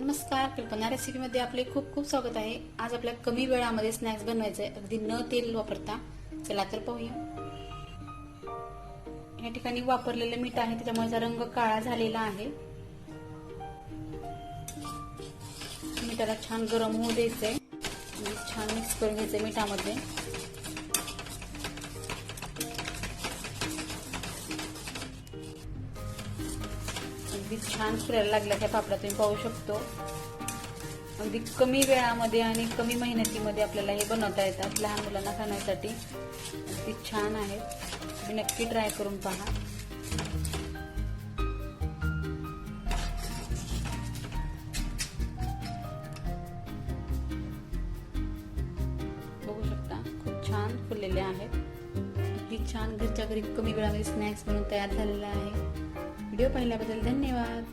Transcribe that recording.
नमस्कार, कल्पना रेसिपीमध्ये आपले खूप खूप स्वागत आहे। आज आपल्या कमी वेळामध्ये स्नॅक्स बनवायचे आहे, अगदी न तेल वापरता। चला तर पाहूया। या ठिकाणी वापरलेले मीठ आहे, त्याच्यामुळे त्याचा रंग काळा झालेला आहे। मीठाला छान गरम होऊ द्यायचंय, छान मिक्स करून घ्यायचंय मीठामध्ये। अगदी छान फुलायला लागल्या त्या पापड्या, तुम्ही पाहू शकतो। अगदी कमी वेळामध्ये आणि कमी मेहनतीमध्ये आपल्याला हे बनवता येतात। लहान मुलांना खाण्यासाठी अगदी छान आहे, तुम्ही नक्की ट्राय करून पहा। बघू शकता, खूप छान फुललेले आहेत। अगदी छान घरच्या घरी कमी वेळामध्ये स्नॅक्स बनवून तयार झालेला आहे। व्हिडिओ पाहिल्याबद्दल धन्यवाद।